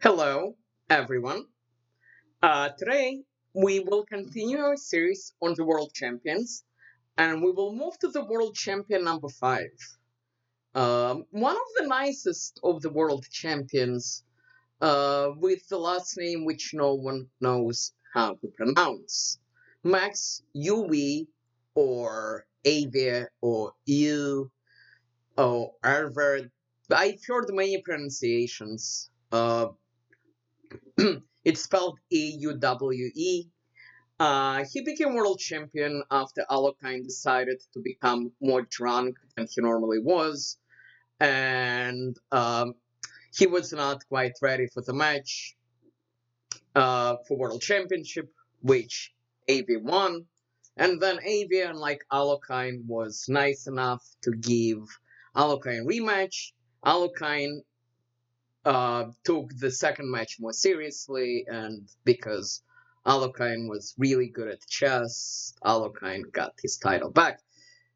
Hello, everyone. Today, we will continue our series on the world champions, and we will move to the world champion number 5. One of the nicest of the world champions, with the last name which no one knows how to pronounce. Max Euwe, or Euwe, or Eu, or Arverd. I've heard many pronunciations. It's spelled Auwe. He became world champion after Alokai decided to become more drunk than he normally was, and he was not quite ready for the match for world championship, which AV won. And then AV, unlike Alokai, was nice enough to give Alokai a rematch. Alokai took the second match more seriously, and because Alokai was really good at chess, Alokai got his title back.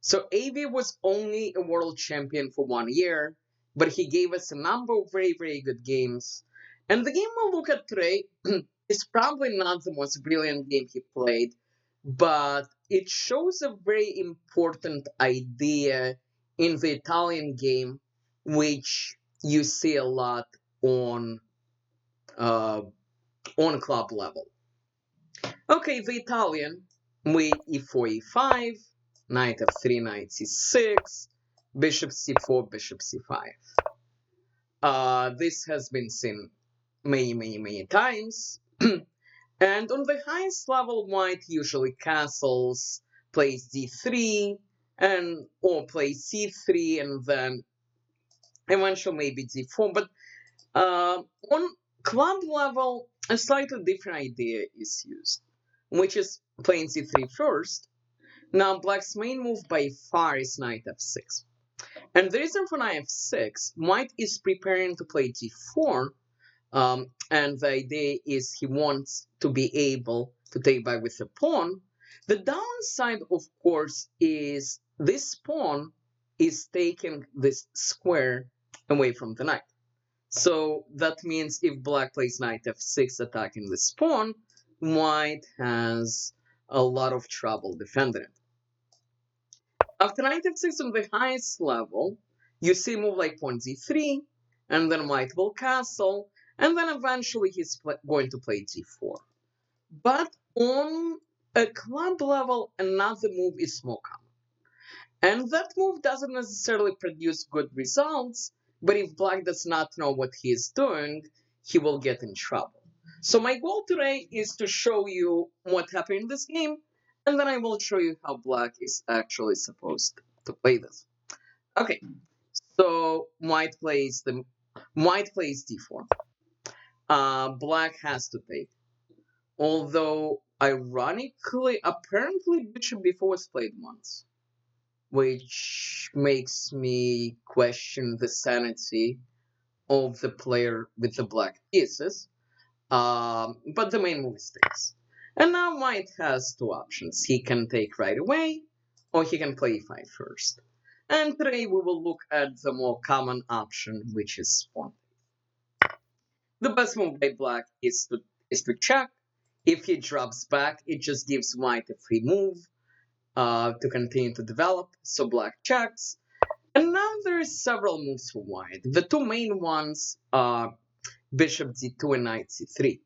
So Avi was only a world champion for 1 year, but he gave us a number of very, very good games. And the game we'll look at today is probably not the most brilliant game he played, but it shows a very important idea in the Italian game, which you see a lot on uh, on club level. Okay, the Italian with e4, e5, knight f3, knight c6, bishop c4, bishop c5. This has been seen many times. And on the highest level, white usually castles, plays d3, and or plays c3, and then eventually maybe d4. But on club level, a slightly different idea is used, which is playing c3 first. Now, black's main move by far is knight f6. And the reason for knight f6, white is preparing to play g4, and the idea is he wants to be able to take back with a pawn. The downside, of course, is this pawn is taking this square away from the knight. So that means if black plays knight f6 attacking this pawn, white has a lot of trouble defending it. After knight f6 on the highest level, you see a move like pawn d3, and then white will castle, and then eventually he's going to play g4. But on a club level, another move is more common. And that move doesn't necessarily produce good results, but if black does not know what he is doing, he will get in trouble. So my goal today is to show you what happened in this game, and then I will show you how black is actually supposed to play this. Okay, so white plays d4. Black has to take. Although, ironically, apparently bishop b4 was played once, which makes me question the sanity of the player with the black pieces. But the main move takes. And now white has two options. He can take right away, or he can play e5 first. And today we will look at the more common option, which is pawn. The best move by black is to check. If he drops back, it just gives white a free move to continue to develop. So black checks. And now there are several moves for white. The two main ones are bishop d2 and knight c3.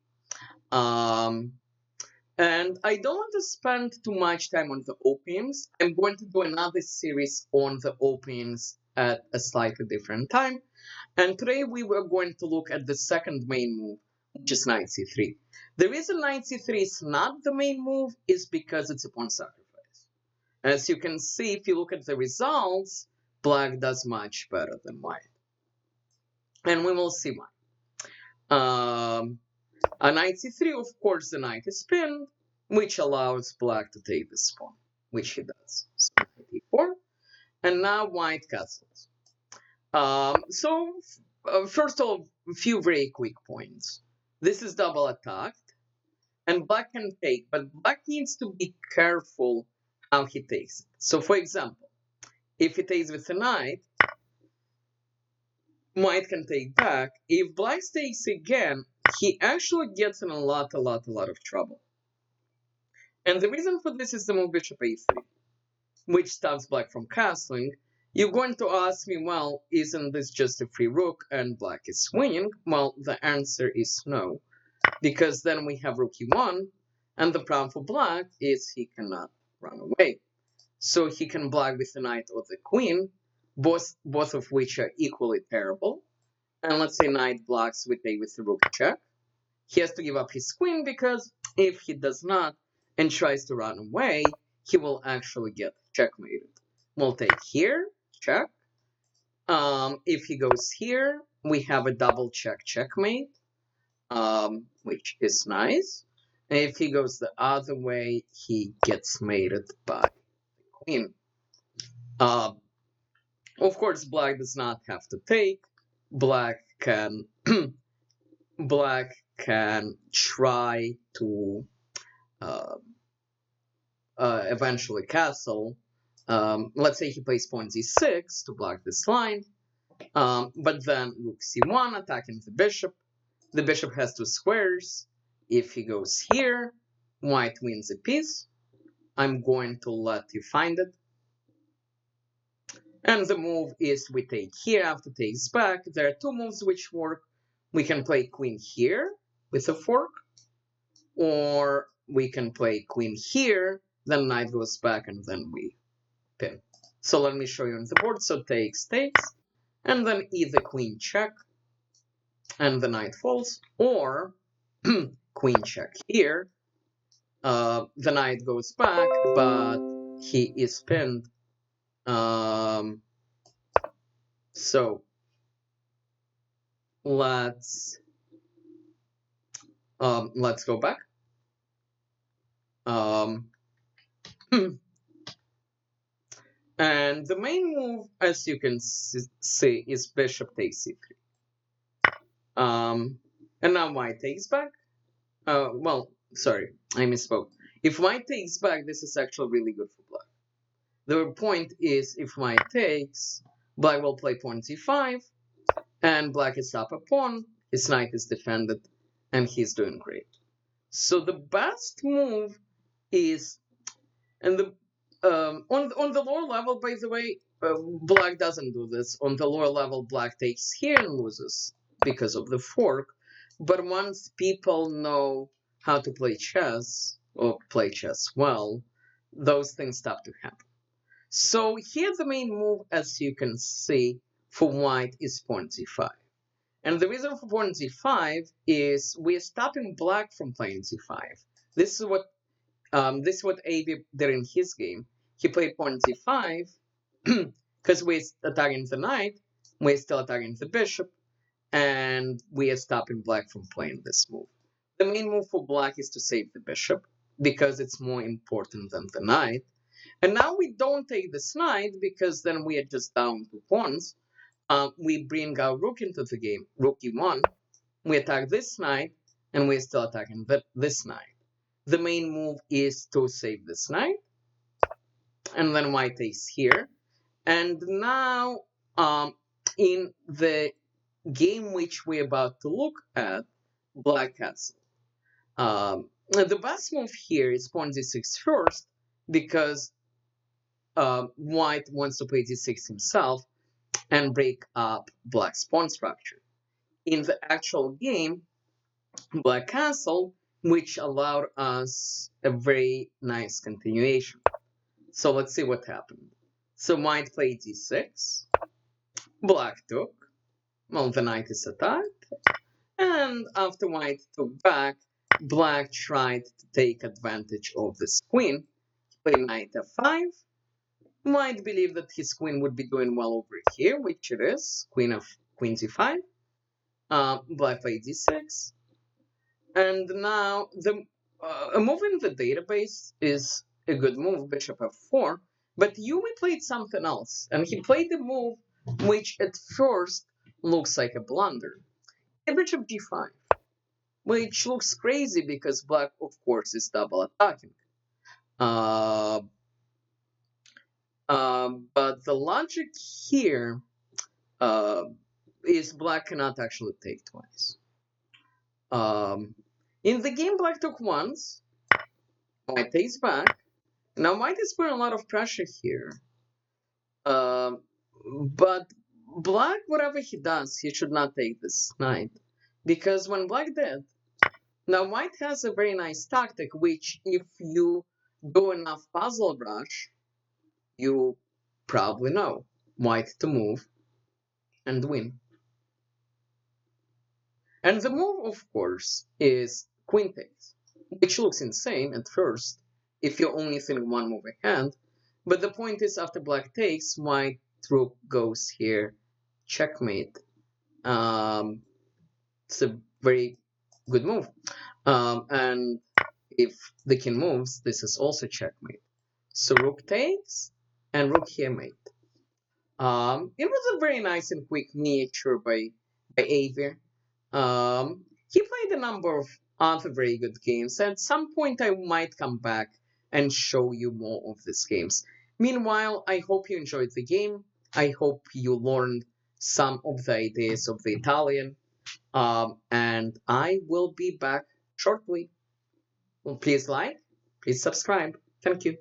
And I don't want to spend too much time on the openings. I'm going to do another series on the openings at a slightly different time. And today we were going to look at the second main move, which is knight c3. The reason knight c3 is not the main move is because it's a pawn sacrifice. As you can see, if you look at the results, black does much better than white. And we will see why. A knight c3, of course, the knight is pinned, which allows black to take this pawn, which he does. So knight e4, and now white castles. First of all, a few very quick points. This is double attacked, and black can take, but black needs to be careful how he takes it. So, for example, if he takes with a knight, white can take back. If black takes again, he actually gets in a lot of trouble. And the reason for this is the move bishop a3, which stops black from castling. You're going to ask me, well, isn't this just a free rook and black is winning? Well, the answer is no, because then we have rook e1, and the problem for black is he cannot run away. So he can block with the knight or the queen, both of which are equally terrible. And let's say knight blocks with the rook check. He has to give up his queen, because if he does not and tries to run away, he will actually get checkmated. We'll take here, check. If he goes here, we have a double check checkmate, which is nice. And if he goes the other way, he gets mated by the queen. Of course, black does not have to take. Black can black can try to eventually castle. Let's say he plays pawn z6 to block this line, but then rook c1 attacking the bishop. The bishop has two squares. If he goes here, white wins a piece. I'm going to let you find it. And the move is we take here after takes back. There are two moves which work. We can play queen here with a fork, or we can play queen here, then knight goes back, and then we pin. So let me show you on the board. So takes, and then either queen check, and the knight falls, or queen check here. The knight goes back, but he is pinned. So let's go back. And the main move, as you can see, is bishop takes c3. And now white takes back. Well, sorry, I misspoke. If white takes back, this is actually really good for black. The point is, if white takes, black will play pawn c5, and black is up a pawn, his knight is defended, and he's doing great. So the best move is, and the on the lower level, by the way, black doesn't do this. On the lower level, black takes here and loses because of the fork. But once people know how to play chess, or play chess well, those things stop to happen. So here the main move, as you can see, for white is pawn c5. And the reason for pawn c5 is we're stopping black from playing c5. This is what Euwe did in his game. He played pawn c5 because we're attacking the knight, we're still attacking the bishop, and we are stopping black from playing this move. The main move for black is to save the bishop, because it's more important than the knight. And now we don't take this knight, because then we are just down 2 pawns. We bring our rook into the game, rook e1. We attack this knight, and we're still attacking this knight. The main move is to save this knight, and then white takes here. And now, in the game which we're about to look at, black castle. The best move here is pawn d6 first, because white wants to play d6 himself and break up black's pawn structure. In the actual game, black castle, which allowed us a very nice continuation. So let's see what happened. So white played d6, black took, well, the knight is attacked, and after white took back, black tried to take advantage of this queen, played knight f5. White believed that his queen would be doing well over here, which it is, queen c5. Black played d6, and now a move in the database is a good move, bishop f4, but Euwe played something else, and he played a move which at first looks like a blunder. Bishop g5, which looks crazy because black, of course, is double attacking. But the logic here is black cannot actually take twice. In the game, black took once. White takes back. Now white is putting a lot of pressure here. Um, but black, whatever he does, he should not take this knight. Because when black did, now white has a very nice tactic, which if you do enough puzzle rush, you probably know white to move and win. And the move, of course, is queen takes, which looks insane at first if you're only thinking one move ahead. But the point is, after black takes, white rook goes here, checkmate. It's a very good move. And if the king moves, this is also checkmate. So rook takes, and rook here mate. It was a very nice and quick miniature by Euwe. He played a number of other very good games. At some point, I might come back and show you more of these games. Meanwhile, I hope you enjoyed the game. I hope you learned some of the ideas of the Italian. And I will be back shortly. Well, please like, please subscribe. Thank you.